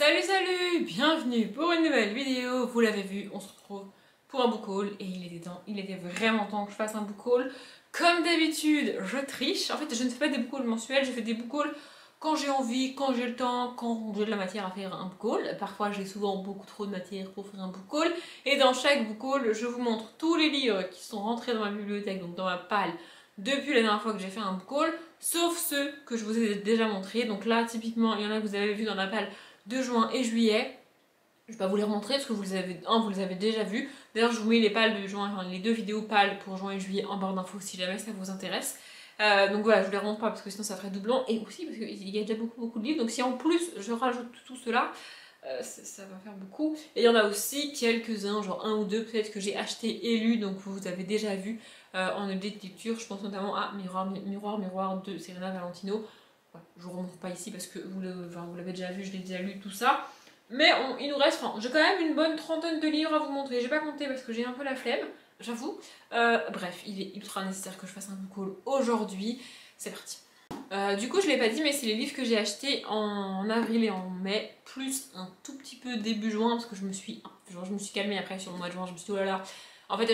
Salut salut, bienvenue pour une nouvelle vidéo. Vous l'avez vu, on se retrouve pour un book haul et il était vraiment temps que je fasse un book haul. Comme d'habitude, je triche. En fait, je ne fais pas des book hauls mensuels, je fais des book hauls quand j'ai envie, quand j'ai le temps, quand j'ai de la matière à faire un book haul. Parfois, j'ai souvent beaucoup trop de matière pour faire un book haul. Et dans chaque book haul, je vous montre tous les livres qui sont rentrés dans ma bibliothèque, donc dans ma palle, depuis la dernière fois que j'ai fait un book haul, sauf ceux que je vous ai déjà montrés. Donc là, typiquement, il y en a que vous avez vu dans la palle de juin et juillet. Je vais pas vous les remontrer parce que vous les avez déjà vus. D'ailleurs, je vous mets les pales de juin, enfin, les deux vidéos pales pour juin et juillet en barre d'infos si jamais ça vous intéresse. Donc voilà, je vous les remonte pas parce que sinon ça ferait doublon. Et aussi parce qu'il y a déjà beaucoup de livres. Donc si en plus je rajoute tout cela, ça va faire beaucoup. Et il y en a aussi quelques-uns, genre un ou deux peut-être que j'ai acheté et lu, donc vous avez déjà vu en objet de lecture. Je pense notamment à Miroir de Serena Valentino. Voilà, je vous remonte pas ici parce que vous l'avez déjà vu, je l'ai déjà lu, tout ça. Mais il nous reste, j'ai quand même une bonne trentaine de livres à vous montrer. J'ai pas compté parce que j'ai un peu la flemme, j'avoue. Bref, il est ultra nécessaire que je fasse un book haul aujourd'hui. C'est parti. Du coup, je l'ai pas dit, mais c'est les livres que j'ai achetés en avril et en mai, plus un tout petit peu début juin, parce que je me suis calmée après sur le mois de juin. Je me suis dit, oh là là. En fait,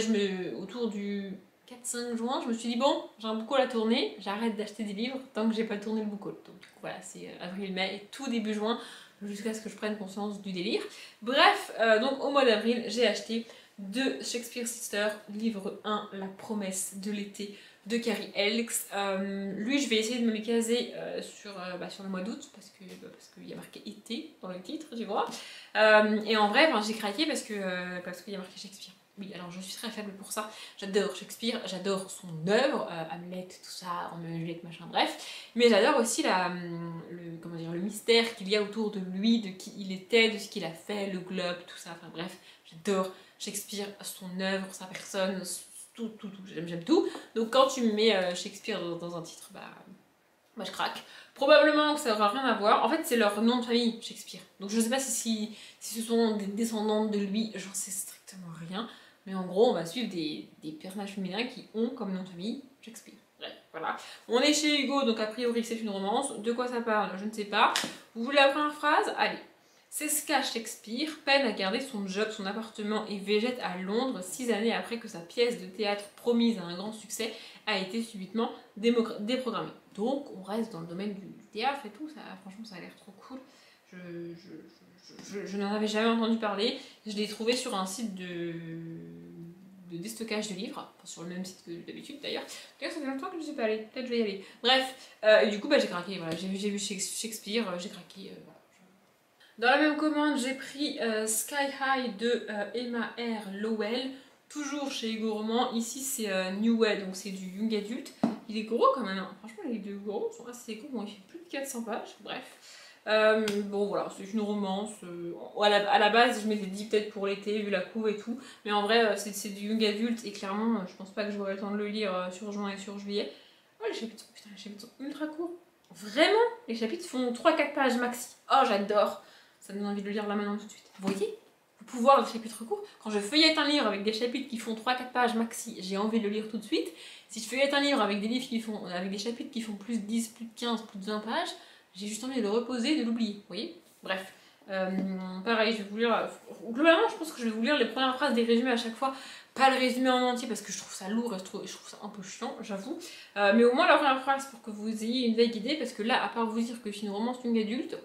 autour du 4-5 juin, je me suis dit, bon, j'ai un book haul à tourner, j'arrête d'acheter des livres tant que j'ai pas tourné le book haul. Donc, du coup, voilà, c'est avril, mai et tout début juin, jusqu'à ce que je prenne conscience du délire. Bref, donc au mois d'avril, j'ai acheté de Shakespeare Sisters, livre 1, La promesse de l'été de Carrie Elks. Lui, je vais essayer de me le caser sur le mois d'août, parce qu'il y a marqué été dans le titre, tu vois. Et en vrai, j'ai craqué parce qu'il y a marqué Shakespeare. Oui, alors je suis très faible pour ça. J'adore Shakespeare, j'adore son œuvre, Hamlet, tout ça, Roméo et Juliette, machin, bref. Mais j'adore aussi le mystère qu'il y a autour de lui, de qui il était, de ce qu'il a fait, le globe, tout ça. Enfin bref, j'adore Shakespeare, son œuvre, sa personne, tout. J'aime tout. Donc quand tu me mets Shakespeare dans un titre, moi je craque. Probablement que ça aura rien à voir. En fait, c'est leur nom de famille, Shakespeare. Donc je sais pas si ce sont des descendantes de lui, j'en sais strictement rien. Mais en gros, on va suivre des personnages féminins qui ont comme nom de famille Shakespeare. Bref, voilà. On est chez Hugo, donc a priori c'est une romance. De quoi ça parle, je ne sais pas. Vous voulez la première phrase? Allez. Seska Shakespeare peine à garder son job, son appartement et végète à Londres 6 années après que sa pièce de théâtre promise à un grand succès a été subitement déprogrammée. Donc on reste dans le domaine du théâtre et tout, ça, franchement ça a l'air trop cool. Je n'en avais jamais entendu parler, je l'ai trouvé sur un site de déstockage de livres, enfin, sur le même site que d'habitude d'ailleurs. D'ailleurs ça fait longtemps que je ne suis pas allée, peut-être je vais y aller. Bref, et du coup j'ai craqué, voilà, j'ai vu Shakespeare, j'ai craqué, voilà. Dans la même commande, j'ai pris Sky High de Emma R. Lowell, toujours chez Hugo Roman. Ici, c'est New Way, donc c'est du young adulte. Il est gros quand même, hein. Franchement, les livres de Hugo Roman sont assez courts. Bon, il fait plus de 400 pages, bref. Bon, voilà, c'est une romance. À la base, je m'étais dit peut-être pour l'été, vu la couve et tout. Mais en vrai, c'est du young adulte et clairement, je pense pas que j'aurai le temps de le lire sur juin et sur juillet. Oh, les chapitres sont ultra courts. Vraiment, les chapitres font 3-4 pages maxi. Oh, j'adore. Ça me donne envie de le lire là maintenant tout de suite. Vous voyez le pouvoir des chapitres courts. Quand je feuillette un livre avec des chapitres qui font 3-4 pages maxi, j'ai envie de le lire tout de suite. Si je feuillette un livre avec des chapitres qui font plus de 10, plus de 15, plus de 20 pages, j'ai juste envie de le reposer et de l'oublier. Vous voyez? Bref. Pareil, je vais vous lire. Globalement, je pense que je vais vous lire les premières phrases des résumés à chaque fois. Pas le résumé en entier parce que je trouve ça lourd et je trouve ça un peu chiant, j'avoue. Mais au moins la première phrase pour que vous ayez une vague idée, parce que là, à part vous dire que c'est une romance young adulte,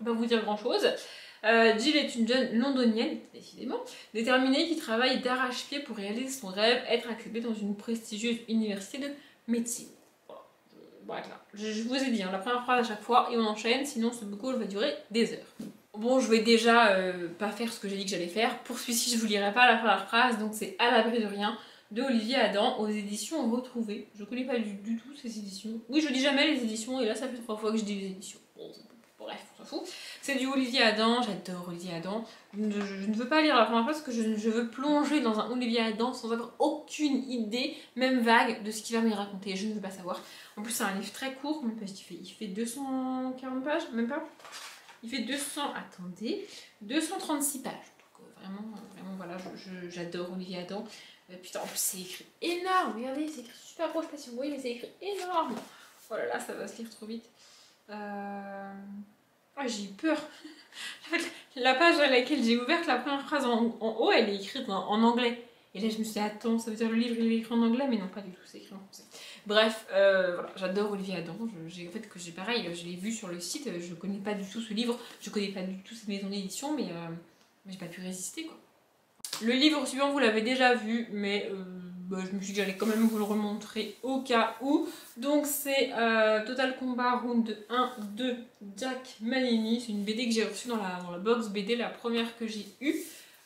pas vous dire grand chose. Jill est une jeune londonienne, décidément, déterminée qui travaille d'arrache-pied pour réaliser son rêve, être acceptée dans une prestigieuse université de médecine. Voilà, je vous ai dit, hein, la première phrase à chaque fois et on enchaîne, sinon ce book haul va durer des heures. Bon, je vais déjà pas faire ce que j'ai dit que j'allais faire. Pour celui-ci, je vous lirai pas la première phrase, donc c'est À l'abri de rien de Olivier Adam aux éditions Retrouvées. Je connais pas du tout ces éditions. Oui, je dis jamais les éditions et là ça fait 3 fois que je dis les éditions. Bon, bref, on s'en fout. C'est du Olivier Adam, j'adore Olivier Adam. Je ne veux pas lire la première phrase parce que je veux plonger dans un Olivier Adam sans avoir aucune idée, même vague, de ce qu'il va me raconter. Je ne veux pas savoir. En plus, c'est un livre très court. Combien de pages il fait 240 pages, même pas. Il fait 236 pages. Donc vraiment voilà, j'adore Olivier Adam. Putain, en plus c'est écrit énorme. Regardez, c'est écrit super gros. Je sais pas si vous voyez, mais c'est écrit énorme. Oh là là, ça va se lire trop vite. Ah, j'ai eu peur. En fait, la page à laquelle j'ai ouvert, la première phrase en haut, elle est écrite en anglais. Et là, je me suis dit, attends, ça veut dire le livre, il est écrit en anglais, mais non, pas du tout, c'est écrit en français. Bref, voilà, j'adore Olivier Adam. En fait, que j'ai pareil, je l'ai vu sur le site, je connais pas du tout ce livre, je connais pas du tout cette maison d'édition, mais j'ai pas pu résister, quoi. Le livre suivant, vous l'avez déjà vu, mais je me suis dit, j'allais quand même vous le remontrer au cas où. Donc, c'est Total Combat Round 1 de Jack Manini. C'est une BD que j'ai reçue dans la box BD, la première que j'ai eue.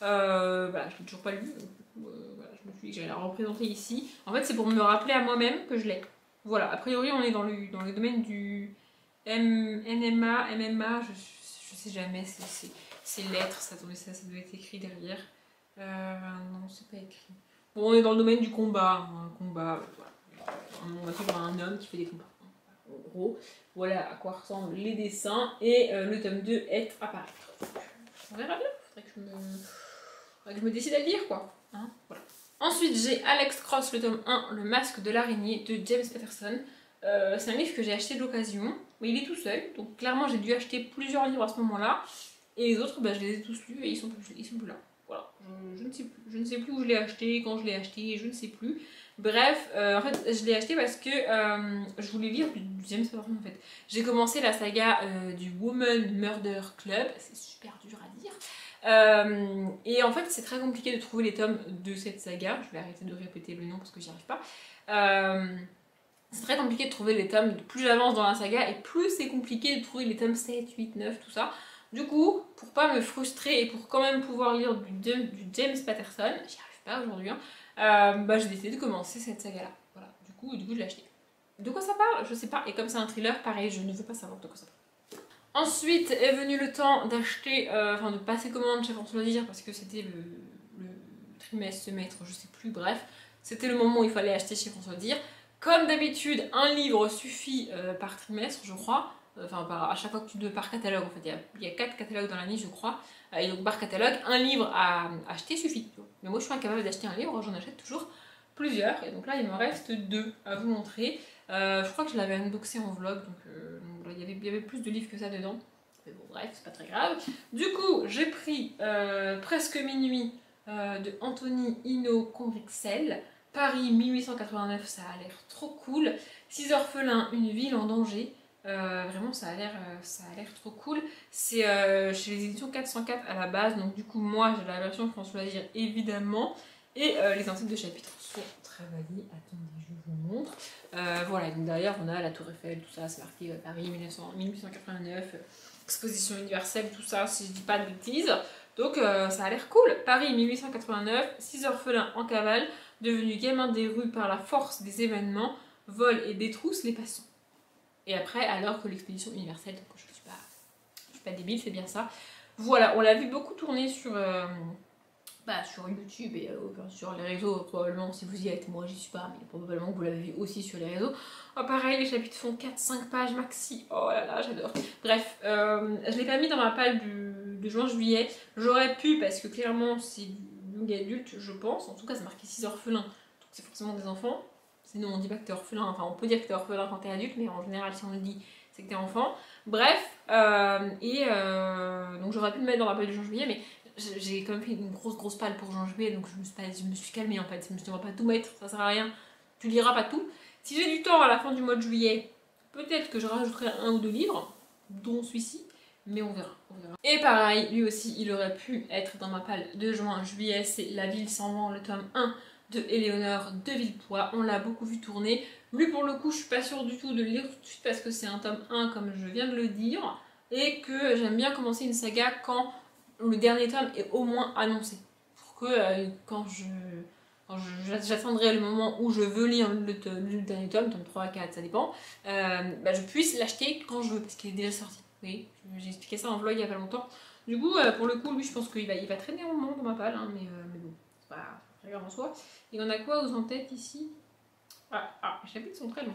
Voilà, je l'ai toujours pas lu. Voilà, je me suis dit que j'allais la représenter ici. En fait, c'est pour me rappeler à moi-même que je l'ai. Voilà, a priori, on est dans le domaine du NMA, MMA, je sais jamais, c'est lettres, ça doit être écrit derrière. Non, c'est pas écrit. Bon, on est dans le domaine du combat. Un combat, voilà. On va suivre un homme qui fait des combats. En gros, voilà à quoi ressemblent les dessins. Et le tome 2 est à paraître. On verra bien. Faudrait que je me décide à le lire, quoi. Hein, voilà. Ensuite, j'ai Alex Cross, le tome 1, Le masque de l'araignée de James Patterson. C'est un livre que j'ai acheté de l'occasion, mais il est tout seul. Donc, clairement, j'ai dû acheter plusieurs livres à ce moment-là. Et les autres, je les ai tous lus et ils sont plus là. Voilà, je ne sais plus. Je ne sais plus où je l'ai acheté, quand je l'ai acheté, je ne sais plus. Bref, en fait, je l'ai acheté parce que je voulais lire du James Patterson en fait. J'ai commencé la saga du Woman Murder Club, c'est super dur à dire. Et en fait, c'est très compliqué de trouver les tomes de cette saga. Je vais arrêter de répéter le nom parce que j'y arrive pas. C'est très compliqué de trouver les tomes. Plus j'avance dans la saga et plus c'est compliqué de trouver les tomes 7, 8, 9, tout ça. Du coup, pour pas me frustrer et pour quand même pouvoir lire du James Patterson, j'y arrive pas aujourd'hui, j'ai décidé de commencer cette saga-là. Voilà, du coup, je l'ai acheté. De quoi ça parle? Je sais pas. Et comme c'est un thriller, pareil, je ne veux pas savoir de quoi ça parle. Ensuite est venu le temps d'acheter, de passer commande chez François Loisir parce que c'était le trimestre, semestre, je sais plus, bref. C'était le moment où il fallait acheter chez François Loisir. Comme d'habitude, un livre suffit par trimestre, je crois. À chaque fois que tu par catalogue, en fait, il y a 4 catalogues dans l'année, je crois. Et donc par catalogue, un livre à acheter suffit. Mais moi, je suis incapable d'acheter un livre, j'en achète toujours plusieurs. Et donc là, il me reste 2 à vous montrer. Je crois que je l'avais unboxé en vlog, donc il y avait plus de livres que ça dedans. Mais bon, bref, c'est pas très grave. Du coup, j'ai pris Presque minuit de Anthony Hinault Convexel. Paris 1889, ça a l'air trop cool. 6 orphelins, une ville en danger. Vraiment, ça a l'air trop cool. C'est chez les éditions 404 à la base, donc du coup, moi j'ai la version François Loisir évidemment. Et les entités de chapitres sont travaillés. Attendez, je vous montre. Voilà, donc derrière on a la Tour Eiffel, tout ça, c'est marqué Paris 1889, exposition universelle, tout ça, si je dis pas de bêtises. Donc ça a l'air cool. Paris 1889, 6 orphelins en cavale, devenus gamins des rues par la force des événements, volent et détroussent les passants. Et après, alors que l'expédition universelle, donc je suis pas débile, c'est bien ça. Voilà, on l'a vu beaucoup tourner sur YouTube et sur les réseaux, probablement, si vous y êtes, moi j'y suis pas, mais probablement que vous l'avez vu aussi sur les réseaux. Oh, pareil, les chapitres font 4-5 pages maxi, oh là là, j'adore. Bref, je l'ai pas mis dans ma palle de juin-juillet, j'aurais pu, parce que clairement c'est du young adulte, je pense, en tout cas c'est marqué 6 orphelins, donc c'est forcément des enfants. Sinon on dit pas que t'es orphelin, enfin on peut dire que t'es orphelin quand t'es adulte, mais en général si on le dit, c'est que t'es enfant. Bref, donc j'aurais pu le mettre dans la palle de juin-juillet, mais j'ai quand même fait une grosse palle pour juin-juillet, donc je me suis calmée en fait. Je me suis dit on va pas tout mettre, ça sert à rien, tu liras pas tout. Si j'ai du temps à la fin du mois de juillet, peut-être que je rajouterai 1 ou 2 livres, dont celui-ci, mais on verra. Et pareil, lui aussi, il aurait pu être dans ma palle de juin-juillet, c'est La ville sans vent, le tome 1 de Éléonore de Villepoix. On l'a beaucoup vu tourner. Lui, pour le coup, je suis pas sûre du tout de le lire tout de suite parce que c'est un tome 1, comme je viens de le dire, et que j'aime bien commencer une saga quand le dernier tome est au moins annoncé. Pour que j'attendrai le moment où je veux lire le dernier tome 3 à 4, ça dépend, je puisse l'acheter quand je veux, parce qu'il est déjà sorti. Oui, j'ai expliqué ça en vlog il y a pas longtemps. Du coup, pour le coup, lui, je pense qu'il va traîner un moment dans ma palle, hein, mais bon, c'est pas très grave en soi. Et on a quoi aux en-têtes ici? Les chapitres sont très longs.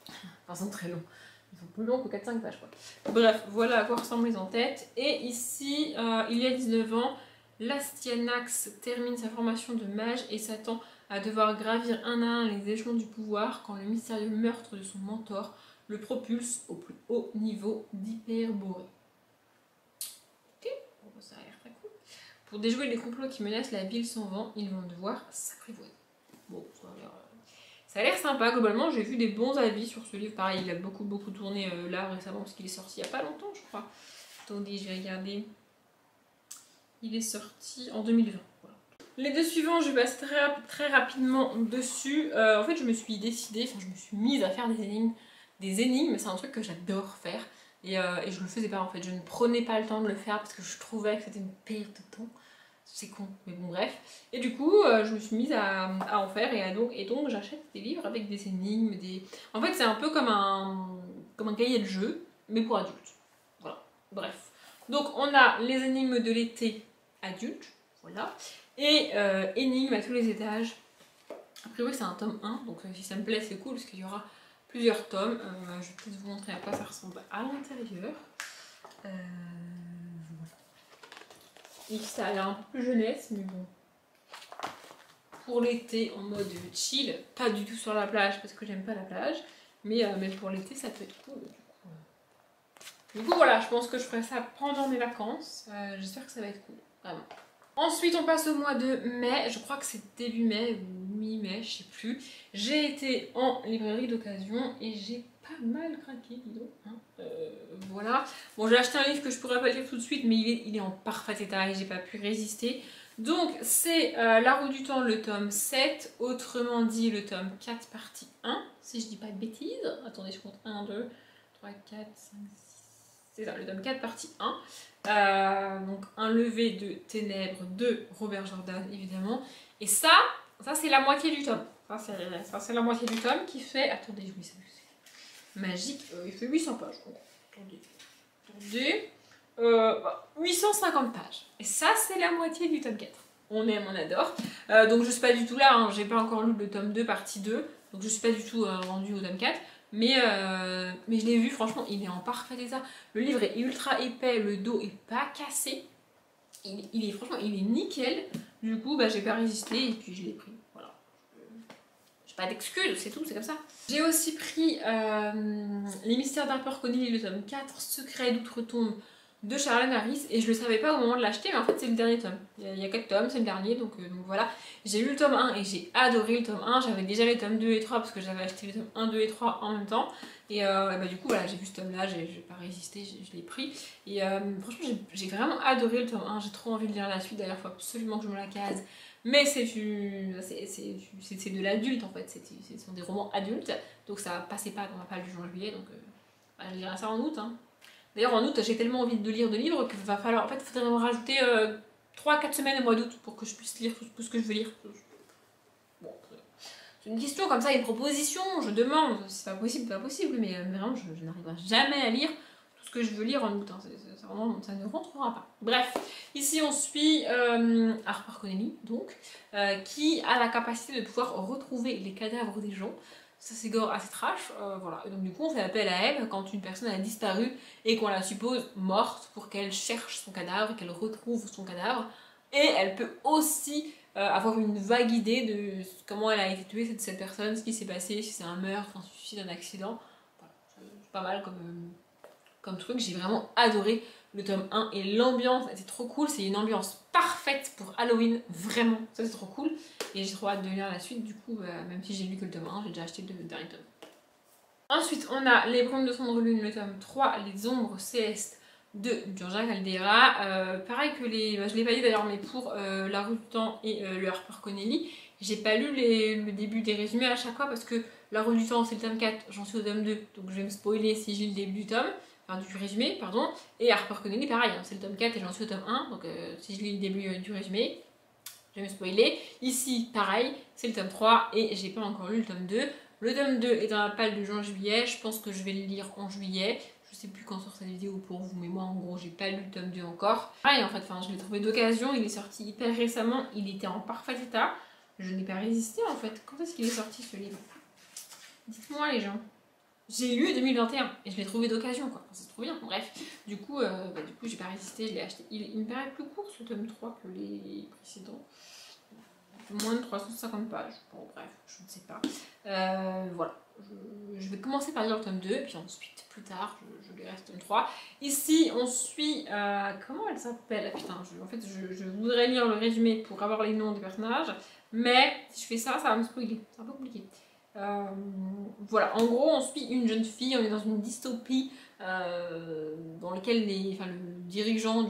Enfin, ils sont très longs. Ils sont plus longs que 4-5 pages, quoi. Bref, voilà à quoi ressemblent les en-têtes. Et ici, il y a 19 ans, l'Astyanax termine sa formation de mage et s'attend à devoir gravir un à un les échelons du pouvoir quand le mystérieux meurtre de son mentor le propulse au plus haut niveau d'Hyperborée. ça a l'air très cool. Pour déjouer les complots qui menacent la ville sans vent, ils vont devoir s'apprivoiser. Bon, ça a l'air sympa. Globalement, j'ai vu des bons avis sur ce livre. Pareil, il a beaucoup tourné là récemment parce qu'il est sorti il n'y a pas longtemps, je crois. Attendez, je vais regarder. Il est sorti en 2020. Voilà. Les deux suivants, je passe très rapidement dessus. En fait, je me suis décidée, je me suis mise à faire des énigmes. Des énigmes, c'est un truc que j'adore faire. Et je le faisais pas en fait. Je ne prenais pas le temps de le faire parce que je trouvais que c'était une perte de temps. C'est con, mais bon, bref. Et du coup, je me suis mise à en faire et donc j'achète des livres avec des énigmes. En fait, c'est un peu comme un cahier de jeu, mais pour adultes. Voilà, bref. Donc, on a les énigmes de l'été adultes, voilà. Et énigmes à tous les étages. A priori, c'est un tome 1, donc si ça me plaît, c'est cool parce qu'il y aura plusieurs tomes. Je vais peut-être vous montrer à quoi ça ressemble à l'intérieur. Et ça a l'air un peu plus jeunesse, mais bon. Pour l'été, en mode chill, pas du tout sur la plage parce que j'aime pas la plage, mais pour l'été, ça peut être cool. Du coup, voilà, je pense que je ferai ça pendant mes vacances. J'espère que ça va être cool, vraiment. Ensuite, on passe au mois de mai. Je crois que c'est début mai ou mi-mai, je sais plus. J'ai été en librairie d'occasion et j'ai pas mal craqué, dis donc. Hein. Voilà. Bon, j'ai acheté un livre que je pourrais pas lire tout de suite, mais il est en parfait état et j'ai pas pu résister. Donc, c'est La Roue du Temps, le tome 7. Autrement dit, le tome 4, partie 1. Si je dis pas de bêtises. Attendez, je compte 1, 2, 3, 4, 5, 6. C'est ça, le tome 4, partie 1. Donc, Un lever de ténèbres de Robert Jordan, évidemment. Et ça c'est la moitié du tome. Ça, c'est la moitié du tome qui fait... Attendez, oui, c'est magique. Il fait 800 pages. Attendez. 850 pages. Et ça, c'est la moitié du tome 4. On aime, on adore. Donc, je suis pas du tout là. Hein. J'ai pas encore lu le tome 2, partie 2. Donc, je suis pas du tout rendue au tome 4. Mais je l'ai vu, franchement, il est en parfait état. Le livre est ultra épais, le dos est pas cassé. Franchement, il est nickel. Du coup, j'ai pas résisté et puis je l'ai pris. Voilà. J'ai pas d'excuses, c'est tout, c'est comme ça. J'ai aussi pris Les Mystères d'Harperconny, le tome 4, Secret d'Outre-Tombe de Charlène Harris. Et je le savais pas au moment de l'acheter, mais en fait, c'est le dernier tome. Il y a 4 tomes, c'est le dernier, donc voilà. J'ai lu le tome 1 et j'ai adoré le tome 1. J'avais déjà les tomes 2 et 3 parce que j'avais acheté les tomes 1, 2 et 3 en même temps. Et du coup, voilà, j'ai vu ce tome-là, j'ai pas résisté, je l'ai pris. Et franchement, j'ai vraiment adoré le tome 1. J'ai trop envie de lire la suite. D'ailleurs, il faut absolument que je me la case. Mais c'est de l'adulte en fait. Ce sont des romans adultes. Donc ça passait pas dans ma palle du juin-juillet. Donc je lirai ça en août. Hein. D'ailleurs, en août, j'ai tellement envie de lire de livres qu'il va falloir. En fait, il faudrait me rajouter 3-4 semaines au mois d'août pour que je puisse lire tout ce que je veux lire. Bon, c'est une question comme ça, une proposition, je demande. C'est pas possible, mais vraiment, je n'arriverai jamais à lire tout ce que je veux lire en août. Hein. Ça ne rentrera pas. Bref, ici on suit HarperCollins, donc, qui a la capacité de pouvoir retrouver les cadavres des gens. Ça c'est gore assez trash, voilà. Et donc du coup on fait appel à elle quand une personne a disparu et qu'on la suppose morte pour qu'elle cherche son cadavre, qu'elle retrouve son cadavre. Et elle peut aussi avoir une vague idée de comment elle a été tuée, cette personne, ce qui s'est passé, si c'est un meurtre, un suicide, un accident. Voilà, c'est pas mal comme truc, j'ai vraiment adoré le tome 1 et l'ambiance était trop cool, c'est une ambiance parfaite pour Halloween, vraiment, ça c'est trop cool et j'ai trop hâte de lire la suite, du coup même si j'ai lu que le tome 1, j'ai déjà acheté le dernier tome. Ensuite on a Les Brumes de Cendre Lune, le tome 3, Les Ombres Célestes de Giorgia Caldera, pareil que je l'ai pas lu d'ailleurs, mais pour La Roue du Temps et le HarperCollins, j'ai pas lu le début des résumés à chaque fois parce que La Roue du Temps c'est le tome 4, j'en suis au tome 2, donc je vais me spoiler si j'ai le début du tome. Enfin, du résumé, pardon, et HarperCollins pareil, hein, c'est le tome 4 et j'en suis au tome 1, donc si je lis le début du résumé, je vais me spoiler. Ici, pareil, c'est le tome 3 et j'ai pas encore lu le tome 2. Le tome 2 est dans la palle de juin-juillet, je pense que je vais le lire en juillet. Je sais plus quand sort cette vidéo pour vous, mais moi en gros j'ai pas lu le tome 2 encore. Pareil en fait, je l'ai trouvé d'occasion, il est sorti hyper récemment, il était en parfait état. Je n'ai pas résisté en fait. Quand est-ce qu'il est sorti ce livre? Dites-moi les gens. J'ai lu 2021 et je l'ai trouvé d'occasion quoi, c'est trop bien, bref. Du coup, j'ai pas résisté, je l'ai acheté. Il me paraît plus court ce tome 3 que les précédents. Moins de 350 pages, bon bref, je ne sais pas. Voilà, je vais commencer par lire le tome 2, puis ensuite, plus tard, je lirai le tome 3. Ici, on suit... comment elle s'appelle? Putain, en fait, je voudrais lire le résumé pour avoir les noms des personnages, mais si je fais ça, ça va me spoiler. C'est un peu compliqué. Voilà, en gros, on suit une jeune fille, on est dans une dystopie dans laquelle le dirigeant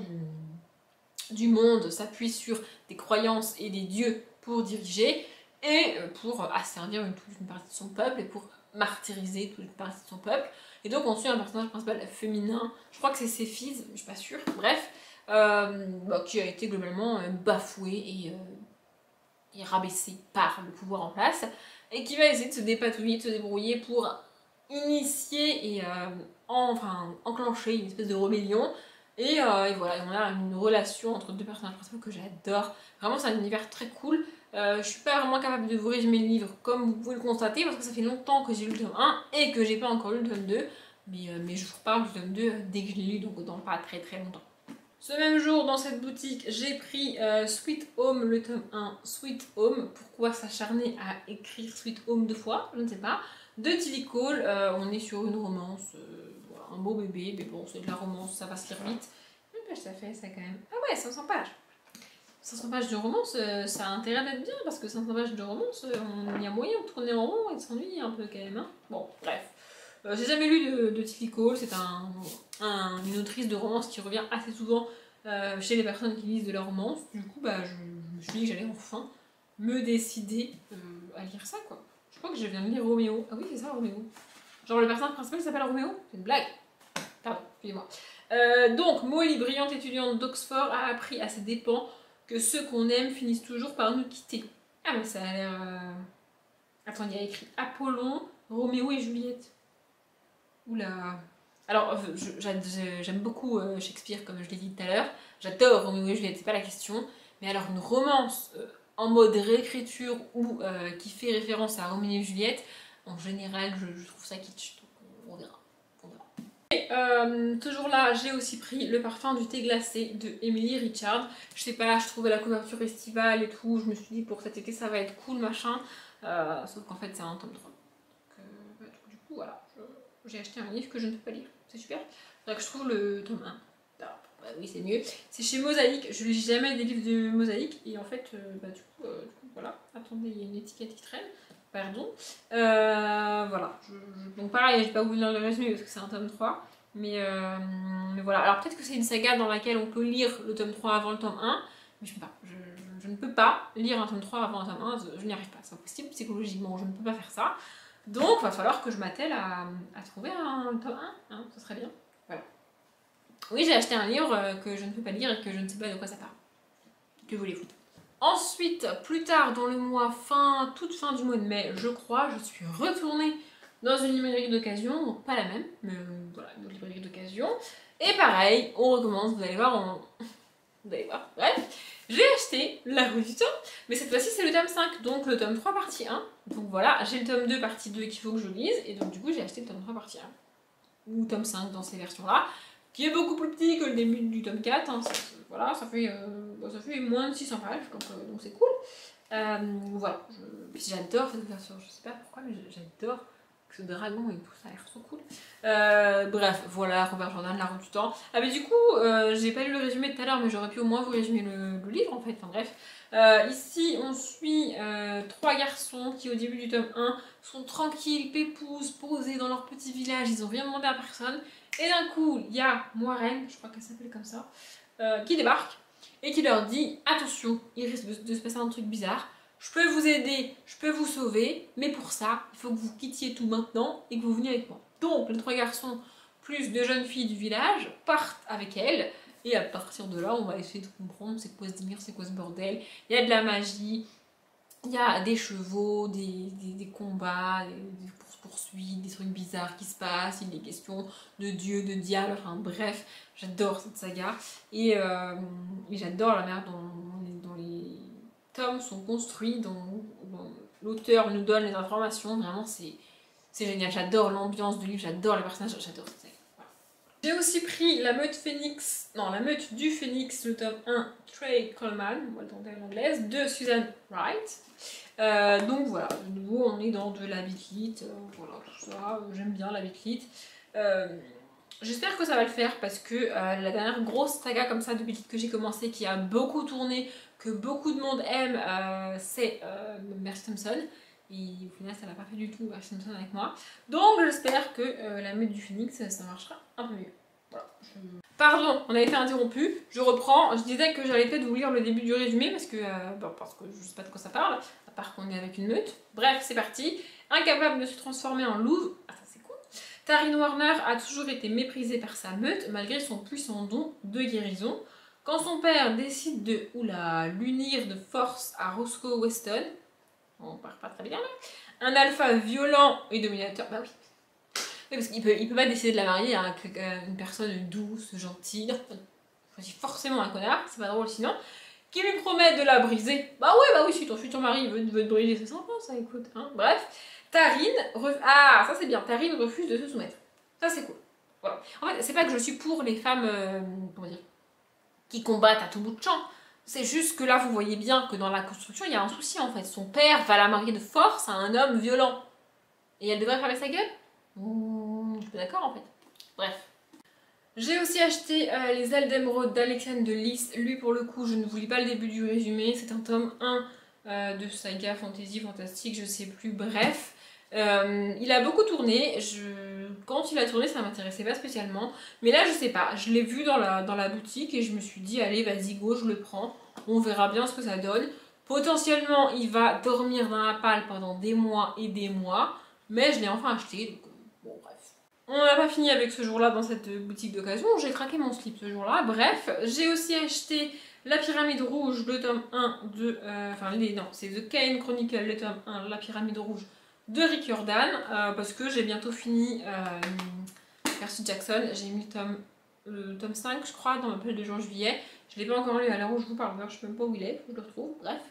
du monde s'appuie sur des croyances et des dieux pour diriger et pour asservir toute une partie de son peuple et pour martyriser toute une partie de son peuple. Et donc on suit un personnage principal féminin, je crois que c'est Céphise, je suis pas sûre, bref, qui a été globalement bafoué et rabaissé par le pouvoir en place, et qui va essayer de se dépatouiller, de se débrouiller pour initier et enclencher une espèce de rébellion. Et voilà, on a une relation entre deux personnages principaux que j'adore. Vraiment, c'est un univers très cool. Je suis pas vraiment capable de vous résumer le livre comme vous pouvez le constater parce que ça fait longtemps que j'ai lu le tome 1 et que j'ai pas encore lu le tome 2. Mais je vous reparle du tome 2 dès que je l'ai lu, donc dans pas très très longtemps. Ce même jour, dans cette boutique, j'ai pris Sweet Home, le tome 1, Sweet Home. Pourquoi s'acharner à écrire Sweet Home 2 fois? Je ne sais pas. De Tilly Cole, on est sur une romance, voilà, un beau bébé, mais bon, c'est de la romance, ça va se lire vite. Combien de pages ça fait, ça quand même? Ah ouais, 500 pages. 500 pages de romance, ça a intérêt d'être bien, parce que 500 pages de romance, il y a moyen de tourner en rond et de s'ennuyer un peu quand même. Hein. Bon, bref. J'ai jamais lu de Tilly Cole, c'est une autrice de romance qui revient assez souvent chez les personnes qui lisent de la romance. Du coup, je me suis dit que j'allais enfin me décider à lire ça, quoi. Je crois que je viens de lire Roméo. Ah oui, c'est ça, Roméo. Genre le personnage principal s'appelle Roméo? C'est une blague. Pardon, excusez-moi. Donc, Molly, brillante étudiante d'Oxford, a appris à ses dépens que ceux qu'on aime finissent toujours par nous quitter. Ah, mais ça a l'air... Attends, il y a écrit Apollon, Roméo et Juliette. Oula. Alors, j'aime beaucoup Shakespeare, comme je l'ai dit tout à l'heure. J'adore Roméo et Juliette, c'est pas la question. Mais alors, une romance en mode réécriture ou qui fait référence à Roméo et Juliette, en général, je trouve ça kitsch. Donc, on verra. Et toujours là, j'ai aussi pris Le parfum du thé glacé de Emily Richard. Je sais pas, je trouvais la couverture estivale et tout. Je me suis dit, pour cet été, ça va être cool, machin. Sauf qu'en fait, c'est un tome 3. Donc, du coup, voilà. J'ai acheté un livre que je ne peux pas lire, c'est super. Faudrait que je trouve le tome 1. Ah, bah oui, c'est mieux. C'est chez Mosaïque, je lis jamais des livres de Mosaïque, et en fait, du coup, voilà. Attendez, il y a une étiquette qui traîne, pardon. Voilà, donc pareil, je vais pas vous lire le résumé parce que c'est un tome 3, mais voilà. Alors peut-être que c'est une saga dans laquelle on peut lire le tome 3 avant le tome 1, mais je peux pas. Je ne peux pas lire un tome 3 avant un tome 1, je n'y arrive pas, c'est impossible psychologiquement, je ne peux pas faire ça. Donc, il va falloir que je m'attelle à trouver un tome 1, hein, ce serait bien. Voilà. Oui, j'ai acheté un livre que je ne peux pas lire et que je ne sais pas de quoi ça parle. Que voulez-vous? Ensuite, plus tard dans le mois, toute fin du mois de mai, je crois, je suis retournée dans une librairie d'occasion, donc pas la même, mais voilà, une librairie d'occasion. Et pareil, on recommence, vous allez voir, vous allez voir, bref. J'ai acheté La Rue du Temps, mais cette fois-ci c'est le tome 5, donc le tome 3 partie 1. Donc voilà, j'ai le tome 2 partie 2 qu'il faut que je lise, et donc du coup j'ai acheté le tome 3 partie 1. Ou tome 5 dans ces versions-là, qui est beaucoup plus petit que le début du tome 4. Hein, voilà, ça fait moins de 600 pages, donc c'est cool. Voilà, j'adore cette version, je sais pas pourquoi, mais j'adore ce dragon et tout, ça a l'air trop cool. Bref, voilà, Robert Jordan, La Rue du Temps. Ah mais du coup, j'ai pas lu le résumé tout à l'heure, mais j'aurais pu au moins vous résumer le livre en fait, enfin bref. Ici, on suit 3 garçons qui au début du tome 1 sont tranquilles, pépouses, posés dans leur petit village, ils ont rien demandé à personne. Et d'un coup, il y a Moiraine, je crois qu'elle s'appelle comme ça, qui débarque et qui leur dit attention, il risque de se passer un truc bizarre. Je peux vous aider, je peux vous sauver, mais pour ça, il faut que vous quittiez tout maintenant et que vous veniez avec moi. Donc, les 3 garçons, plus 2 jeunes filles du village, partent avec elle. Et à partir de là, on va essayer de comprendre c'est quoi ce délire, c'est quoi ce bordel. Il y a de la magie, il y a des chevaux, des combats, des poursuites, des trucs bizarres qui se passent. Il est question de dieu, de diable, enfin bref, j'adore cette saga. Et j'adore la manière dont les tomes sont construits, dont l'auteur nous donne les informations. Vraiment, c'est génial. J'adore l'ambiance du livre, j'adore les personnages, j'adore cette saga. Voilà. J'ai aussi pris La Meute du Phénix, le tome 1, Trey Coleman, moi le tenter à l'anglaise, de Susan Wright. Donc voilà, de nouveau on est dans de la bitlite, voilà tout ça, j'aime bien la bitlite. J'espère que ça va le faire parce que la dernière grosse saga comme ça de bitlite que j'ai commencé, qui a beaucoup tourné, que beaucoup de monde aime, c'est Mercy Thompson. Et au final ça n'a pas fait du tout Mercy Thompson avec moi. Donc j'espère que la meute du Phénix ça marchera un peu mieux. Voilà, Pardon, on avait été interrompu, je reprends. Je disais que j'allais peut-être vous lire le début du résumé parce que je sais pas de quoi ça parle, à part qu'on est avec une meute. Bref, c'est parti. Incapable de se transformer en louve, ah ça c'est cool. Taryn Warner a toujours été méprisée par sa meute malgré son puissant don de guérison. Quand son père décide de l'unir de force à Roscoe Weston, on part pas très bien là, un alpha violent et dominateur, bah oui. Oui, parce qu'il peut pas décider de la marier à une personne douce, gentille. Choisit forcément un connard, c'est pas drôle sinon. Qui lui promet de la briser. Bah oui, si ton futur mari veut te briser, c'est sympa ça, écoute. Hein. Bref, ah, ça c'est bien, Taryn refuse de se soumettre. Ça c'est cool. Voilà. En fait, c'est pas que je suis pour les femmes, comment dire, qui combattent à tout bout de champ. C'est juste que là, vous voyez bien que dans la construction, il y a un souci en fait. Son père va la marier de force à un homme violent. Et elle devrait fermer sa gueule. Je suis d'accord en fait. Bref. J'ai aussi acheté Les ailes d'émeraude d'Alexandre de Lys. Lui pour le coup je ne vous lis pas le début du résumé. C'est un tome 1 de saga fantasy fantastique, je sais plus. Bref. Il a beaucoup tourné. Quand il a tourné ça m'intéressait pas spécialement. Mais là je sais pas. Je l'ai vu dans la boutique et je me suis dit allez vas-y go je le prends. On verra bien ce que ça donne. Potentiellement il va dormir dans la palle pendant des mois et des mois. Mais je l'ai enfin acheté. Donc, bon bref. On n'a pas fini avec ce jour-là dans cette boutique d'occasion, j'ai craqué mon slip ce jour-là. Bref, j'ai aussi acheté La Pyramide Rouge, le tome 1 de... non, c'est The Kane Chronicle, le tome 1, La Pyramide Rouge de Rick Jordan, parce que j'ai bientôt fini Percy Jackson. J'ai mis le tome 5, je crois, dans ma pile de juin-juillet. Je ne l'ai pas encore lu à l'heure où je vous parle, je ne sais même pas où il est, faut que je le retrouve, bref.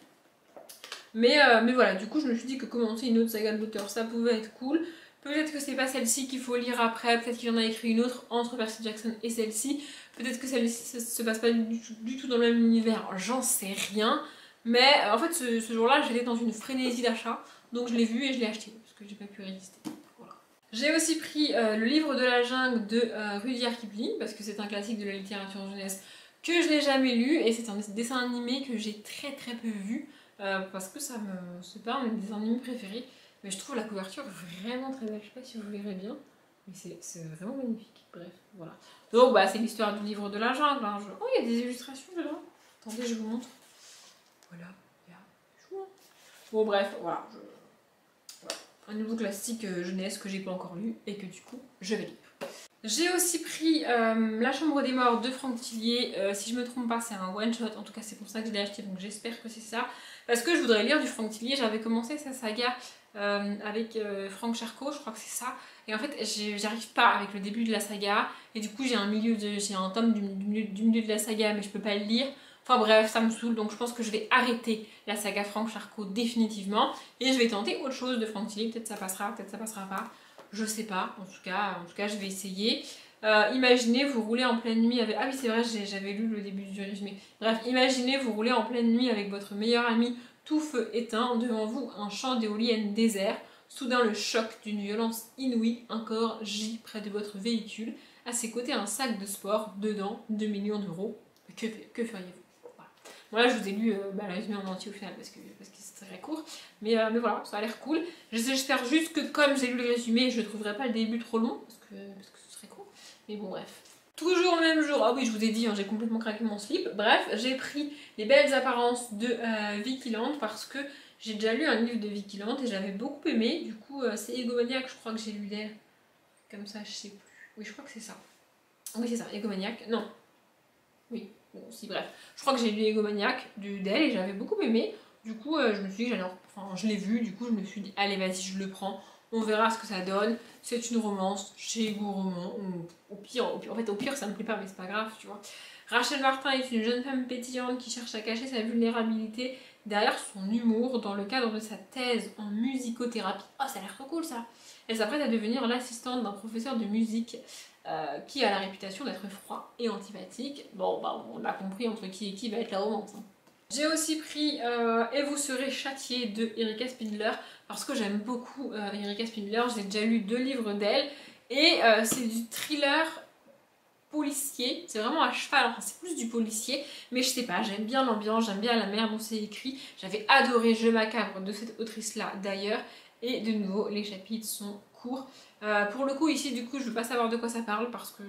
Mais voilà, du coup, je me suis dit que commencer une autre saga de l'auteur, ça pouvait être cool. Peut-être que c'est pas celle-ci qu'il faut lire après, peut-être qu'il en a écrit une autre entre Percy Jackson et celle-ci. Peut-être que celle-ci se passe pas du tout dans le même univers, j'en sais rien. Mais en fait, ce jour-là, j'étais dans une frénésie d'achat, donc je l'ai vu et je l'ai acheté, parce que j'ai pas pu résister. Voilà. J'ai aussi pris le livre de la jungle de Rudyard Kipling, parce que c'est un classique de la littérature jeunesse que je n'ai jamais lu, et c'est un dessin animé que j'ai très peu vu, parce que c'est pas un de mes dessins animés préférés. Mais je trouve la couverture vraiment très belle, je sais pas si vous verrez bien, mais c'est vraiment magnifique. Bref, voilà. Donc bah c'est l'histoire du livre de la jungle. Hein. Oh, il y a des illustrations dedans. Attendez, je vous montre. Voilà, il y a chou. Bon bref, voilà. Un nouveau classique jeunesse que j'ai pas encore lu et que du coup je vais lire. J'ai aussi pris La Chambre des Morts de Franck Tillier. Si je me trompe pas, c'est un one shot. En tout cas, c'est pour ça que je l'ai acheté. Donc j'espère que c'est ça. Parce que je voudrais lire du Franck Tillier. J'avais commencé sa saga avec Franck Charcot, je crois que c'est ça. Et en fait, j'arrive pas avec le début de la saga. Et du coup, j'ai un tome du milieu de la saga, mais je peux pas le lire. Enfin bref, ça me saoule. Donc je pense que je vais arrêter la saga Franck Charcot définitivement. Et je vais tenter autre chose de Franck Tillier. Peut-être ça passera, peut-être ça passera pas. Je sais pas, en tout cas je vais essayer. Imaginez vous rouler en pleine nuit avec... Ah oui c'est vrai, j'avais lu le début du résumé. Bref, imaginez vous rouler en pleine nuit avec votre meilleur ami, tout feu éteint, devant vous un champ d'éoliennes désert. Soudain le choc d'une violence inouïe, un corps gît près de votre véhicule. À ses côtés un sac de sport, dedans 2 millions d'euros. Que feriez-vous? Voilà. Bon là je vous ai lu le résumé en entier au final parce que c'est très court. Mais voilà, ça a l'air cool. J'espère juste que comme j'ai lu le résumé, je ne trouverai pas le début trop long, parce que ce serait cool. Mais bon, bref. Toujours le même jour, ah oui, je vous ai dit, hein, j'ai complètement craqué mon slip. Bref, j'ai pris Les Belles Apparences de Vicky Land parce que j'ai déjà lu un livre de Vicky Land et j'avais beaucoup aimé. Du coup, c'est Egomaniac, je crois que j'ai lu d'elle. Comme ça, je sais plus. Oui, je crois que c'est ça. Oui, c'est ça, Egomaniac. Non. Oui, bon, si, bref. Je crois que j'ai lu Egomaniac d'elle et j'avais beaucoup aimé. Du coup, je me suis dit que je l'ai vu, du coup, je me suis dit, allez, vas-y, je le prends. On verra ce que ça donne. C'est une romance chez Ego Roman. Au pire, ça me plaît pas, mais c'est pas grave, tu vois. Rachel Martin est une jeune femme pétillante qui cherche à cacher sa vulnérabilité derrière son humour dans le cadre de sa thèse en musicothérapie. Oh, ça a l'air trop cool, ça. Elle s'apprête à devenir l'assistante d'un professeur de musique qui a la réputation d'être froid et antipathique. Bon, bah, on a compris entre qui et qui va être la romance. Hein. J'ai aussi pris Et vous serez châtié de Erika Spindler parce que j'aime beaucoup Erika Spindler, j'ai déjà lu 2 livres d'elle et c'est du thriller policier, c'est vraiment à cheval, enfin c'est plus du policier, mais je sais pas, j'aime bien l'ambiance, j'aime bien la manière dont c'est écrit, j'avais adoré Je macabre de cette autrice là d'ailleurs, et de nouveau les chapitres sont courts. Pour le coup ici du coup je veux pas savoir de quoi ça parle parce que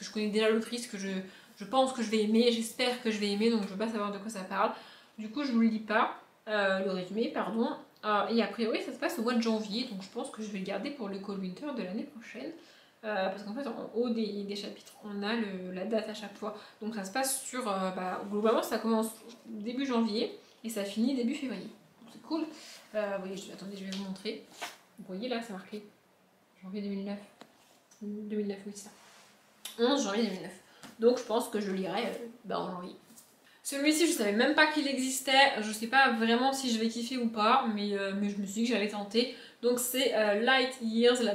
je connais déjà l'autrice, que je pense que je vais aimer, j'espère que je vais aimer, donc je veux pas savoir de quoi ça parle, du coup je vous le lis pas, le résumé pardon, et a priori ça se passe au mois de janvier, donc je pense que je vais le garder pour le Cold Winter de l'année prochaine. Parce qu'en fait en haut des chapitres on a la date à chaque fois, donc ça se passe sur globalement ça commence début janvier et ça finit début février, c'est cool. Vous voyez, attendez, je vais vous montrer, vous voyez là c'est marqué janvier 2009, oui c'est ça, 11 janvier 2009, donc je pense que je lirai en janvier. Celui-ci, je savais même pas qu'il existait, je sais pas vraiment si je vais kiffer ou pas, mais je me suis dit que j'allais tenter. Donc c'est Light Years, la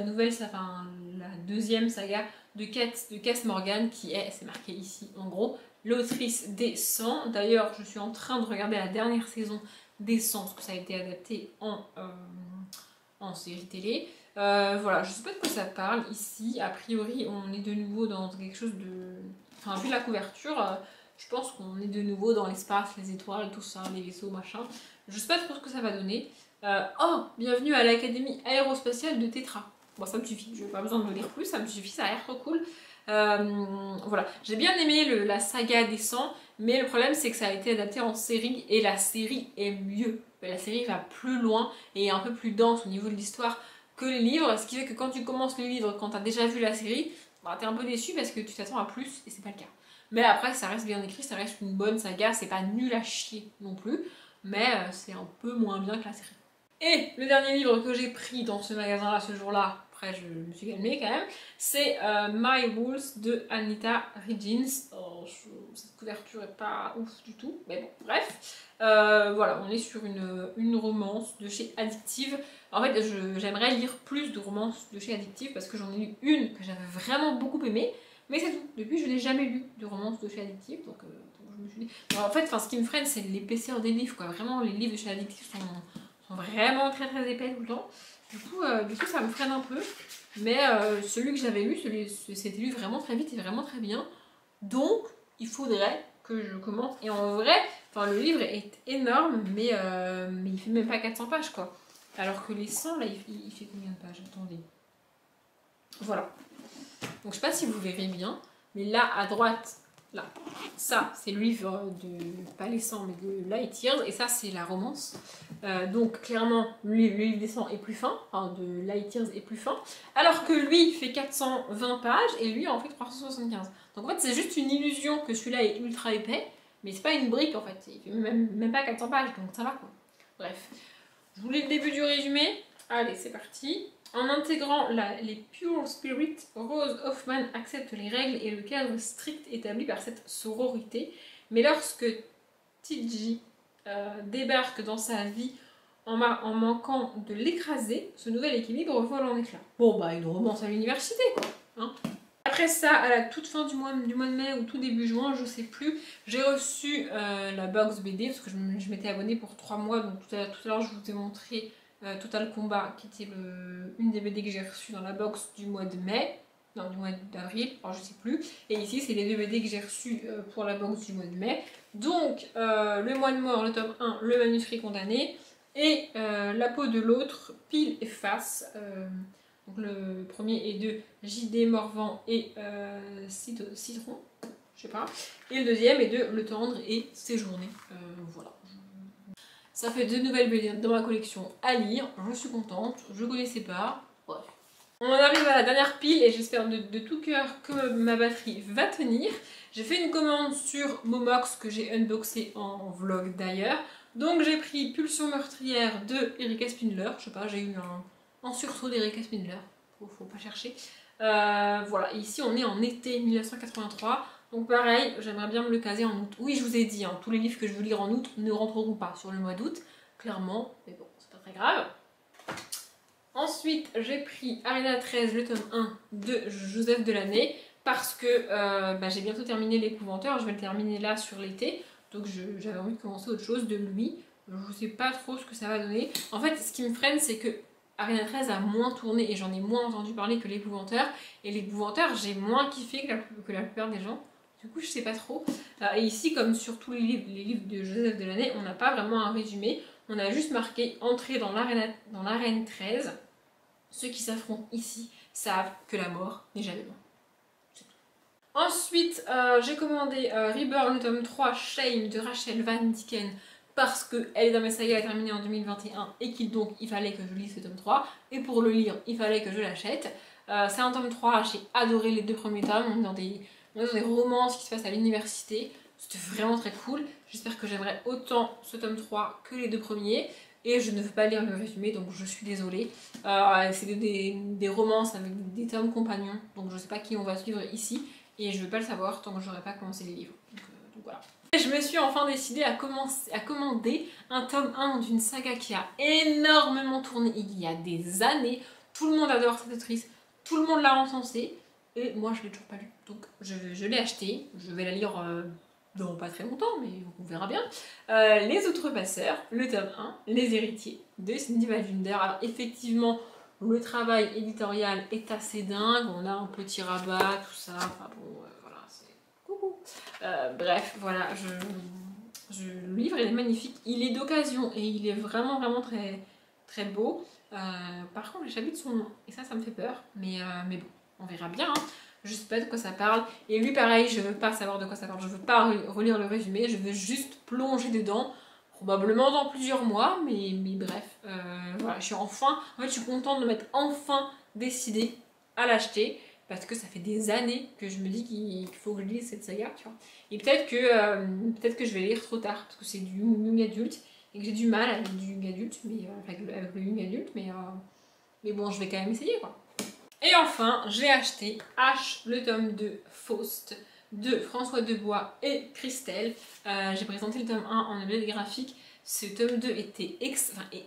deuxième saga de Cass Morgan, qui est, c'est marqué ici en gros, l'autrice des 100. D'ailleurs, je suis en train de regarder la dernière saison des 100, parce que ça a été adapté en série télé. Voilà, je sais pas de quoi ça parle ici, a priori on est de nouveau dans quelque chose de... Enfin, vu la couverture... je pense qu'on est de nouveau dans l'espace, les étoiles, tout ça, les vaisseaux, machin. Je sais pas trop ce que ça va donner. Oh, bienvenue à l'Académie aérospatiale de Tetra. Bon, ça me suffit, je n'ai pas besoin de le lire plus, ça me suffit, ça a l'air trop cool. Voilà, j'ai bien aimé la saga des 100, mais le problème c'est que ça a été adapté en série et la série est mieux. La série va plus loin et est un peu plus dense au niveau de l'histoire que les livres, ce qui fait que quand tu commences le livre, quand tu as déjà vu la série, t'es un peu déçu parce que tu t'attends à plus et c'est pas le cas. Mais après, ça reste bien écrit, ça reste une bonne saga, c'est pas nul à chier non plus, mais c'est un peu moins bien que la série. Et le dernier livre que j'ai pris dans ce magasin-là ce jour-là, après je me suis calmée quand même, c'est My Rules de Anita Higgins. Oh, cette couverture est pas ouf du tout, mais bon, bref. Voilà, on est sur une romance de chez Addictive. En fait, j'aimerais lire plus de romances de chez Addictive parce que j'en ai lu une que j'avais vraiment beaucoup aimée. Mais c'est tout. Depuis, je n'ai jamais lu de romance de chez Addictive, donc je me suis dit... Bon, en fait, ce qui me freine, c'est l'épaisseur des livres, quoi. Vraiment, les livres de chez Addictive sont vraiment très très épais tout le temps. Du coup, ça me freine un peu. Mais celui que j'avais lu, c'était lu vraiment très vite et vraiment très bien. Donc, il faudrait que je commence. Et en vrai, le livre est énorme, mais il fait même pas 400 pages, quoi. Alors que les 100, là, il fait combien de pages? Attendez. Voilà. Donc je sais pas si vous verrez bien, mais là à droite, là, ça c'est le livre de, pas les 100 mais de Light Years, et ça c'est la romance. Donc clairement le livre des 100 est plus fin, enfin de Light Years est plus fin, alors que lui fait 420 pages et lui en fait 375. Donc en fait c'est juste une illusion que celui-là est ultra épais, mais c'est pas une brique en fait, il fait même pas 400 pages, donc ça va quoi. Bref, je vous lis le début du résumé, allez c'est parti. En intégrant les Pure Spirit, Rose Hoffman accepte les règles et le cadre strict établi par cette sororité. Mais lorsque Tiji débarque dans sa vie en manquant de l'écraser, ce nouvel équilibre vole en éclats. Bon bah une romance à l'université quoi. Hein. Après ça, à la toute fin du mois de mai ou tout début juin, je sais plus, j'ai reçu la box BD parce que je m'étais abonnée pour 3 mois, donc tout à l'heure je vous ai montré Total Combat, qui était une des BD que j'ai reçues dans la box du mois de mai, non du mois d'avril, alors je sais plus, et ici c'est les 2 BD que j'ai reçues pour la box du mois de mai, donc Le Mois de Mort, le tome 1, Le Manuscrit Condamné, et La peau de l'autre, Pile et Face, donc le premier est de J.D. Morvan et Citron, je sais pas, et le deuxième est de Le Tendre et Séjourné, voilà. Ça fait 2 nouvelles BD dans ma collection à lire, je suis contente, je connaissais pas, bref. On arrive à la dernière pile et j'espère de tout cœur que ma batterie va tenir. J'ai fait une commande sur Momox que j'ai unboxé en vlog d'ailleurs. Donc j'ai pris Pulsion meurtrière de Erika Spindler, je sais pas, j'ai eu un sursaut d'Erika Spindler, faut pas chercher. Voilà, et ici on est en été 1983. Donc pareil, j'aimerais bien me le caser en août. Oui, je vous ai dit, hein, tous les livres que je veux lire en août ne rentreront pas sur le mois d'août, clairement, mais bon, c'est pas très grave. Ensuite, j'ai pris Arena 13, le tome 1 de Joseph Delaney, parce que j'ai bientôt terminé l'Épouvanteur, je vais le terminer là sur l'été. Donc j'avais envie de commencer autre chose de lui. Je sais pas trop ce que ça va donner. En fait, ce qui me freine, c'est que Arena 13 a moins tourné et j'en ai moins entendu parler que l'Épouvanteur. Et l'Épouvanteur, j'ai moins kiffé que la plupart des gens. Du coup, je sais pas trop. Et ici, comme sur tous les livres de Joseph Delaney, on n'a pas vraiment un résumé. On a juste marqué entrée dans l'arène 13. Ceux qui s'affrontent ici savent que la mort n'est jamais loin. Ensuite, j'ai commandé Reborn, le tome 3, Shame de Rachel Van Dicken, parce qu'elle est dans mes sagas terminée en 2021 et donc il fallait que je lise ce tome 3. Et pour le lire, il fallait que je l'achète. C'est un tome 3, j'ai adoré les 2 premiers tomes. On est dans des romances qui se passent à l'université. C'était vraiment très cool. J'espère que j'aimerais autant ce tome 3 que les 2 premiers. Et je ne veux pas lire le résumé, donc je suis désolée. C'est des romances avec des tomes compagnons, donc je ne sais pas qui on va suivre ici. Et je ne veux pas le savoir tant que j'aurai pas commencé les livres. Donc voilà. Et je me suis enfin décidée à commander un tome 1 d'une saga qui a énormément tourné il y a des années. Tout le monde adore cette autrice, tout le monde l'a encensée. Et moi je l'ai toujours pas lu. Donc je l'ai acheté, je vais la lire dans pas très longtemps, mais on verra bien. Les Outrepasseurs, le tome 1, Les Héritiers de Cindy Valjunder. Alors effectivement, le travail éditorial est assez dingue, on a un petit rabat, tout ça, enfin bon, voilà, c'est coucou. Bref, voilà, le livre il est magnifique, il est d'occasion et il est vraiment très, très beau. Par contre, les chapitres sont longs et ça me fait peur, mais bon, on verra bien, hein. Je sais pas de quoi ça parle, et lui pareil, je veux pas savoir de quoi ça parle, je veux pas relire le résumé, je veux juste plonger dedans. Probablement dans plusieurs mois, mais bref, voilà, en fait, je suis contente de m'être enfin décidée à l'acheter, parce que ça fait des années que je me dis qu'il faut que je lise cette saga, tu vois. Et peut-être que je vais lire trop tard, parce que c'est du young adulte, et que j'ai du mal avec du young adulte, avec le young adulte, mais bon, je vais quand même essayer, quoi. Et enfin, j'ai acheté H, le tome 2, Faust, de François Debois et Christelle. J'ai présenté le tome 1 en objet graphique. Ce tome 2 est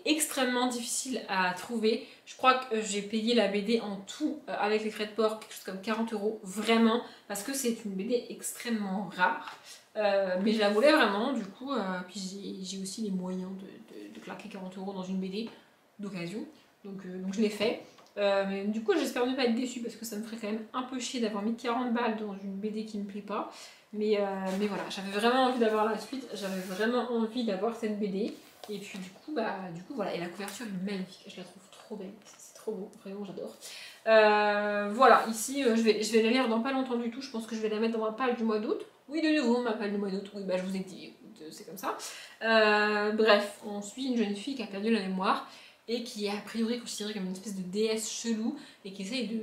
extrêmement difficile à trouver. Je crois que j'ai payé la BD en tout, avec les frais de port, quelque chose comme 40 €, vraiment, parce que c'est une BD extrêmement rare. Mais je la voulais vraiment, du coup, puis j'ai aussi les moyens de claquer 40 € dans une BD d'occasion. Donc je l'ai fait. Mais du coup j'espère ne pas être déçue parce que ça me ferait quand même un peu chier d'avoir mis 40 balles dans une BD qui me plaît pas. Mais voilà, j'avais vraiment envie d'avoir la suite, j'avais vraiment envie d'avoir cette BD. Et puis du coup voilà, et la couverture est magnifique, je la trouve trop belle, c'est trop beau, vraiment j'adore. Voilà, ici je vais la lire dans pas longtemps du tout, je pense que je vais la mettre dans ma palle du mois d'août. Oui, de nouveau, ma palle du mois d'août, oui bah je vous ai dit, c'est comme ça. Bref, on suit une jeune fille qui a perdu la mémoire et qui est a priori considérée comme une espèce de déesse chelou et qui essaye de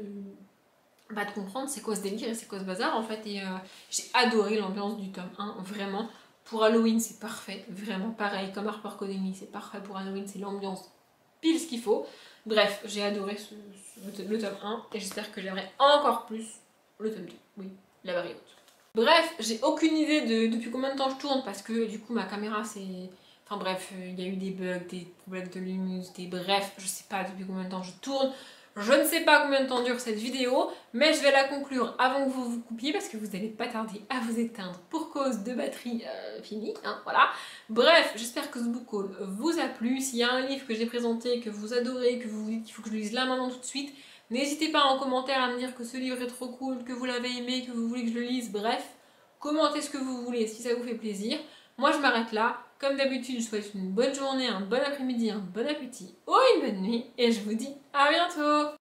comprendre c'est quoi ce délire et c'est quoi ce bazar en fait. Et j'ai adoré l'ambiance du tome 1, vraiment. Pour Halloween c'est parfait, vraiment pareil comme HarperCollins, c'est parfait pour Halloween, c'est l'ambiance pile ce qu'il faut. Bref, j'ai adoré le tome 1 et j'espère que j'aimerai encore plus le tome 2, oui, la barre est haute. Bref, j'ai aucune idée de depuis combien de temps je tourne parce que du coup ma caméra c'est... Enfin bref, il y a eu des bugs, des problèmes de luminosité, bref, je sais pas depuis combien de temps je tourne. Je ne sais pas combien de temps dure cette vidéo, mais je vais la conclure avant que vous vous coupiez parce que vous n'allez pas tarder à vous éteindre pour cause de batterie finie, hein, voilà. Bref, j'espère que ce book haul vous a plu. S'il y a un livre que j'ai présenté, que vous adorez, que vous vous dites qu'il faut que je le lise là maintenant tout de suite, n'hésitez pas en commentaire à me dire que ce livre est trop cool, que vous l'avez aimé, que vous voulez que je le lise, bref. Commentez ce que vous voulez si ça vous fait plaisir. Moi je m'arrête là. Comme d'habitude, je vous souhaite une bonne journée, un bon après-midi, un bon appétit ou une bonne nuit. Et je vous dis à bientôt!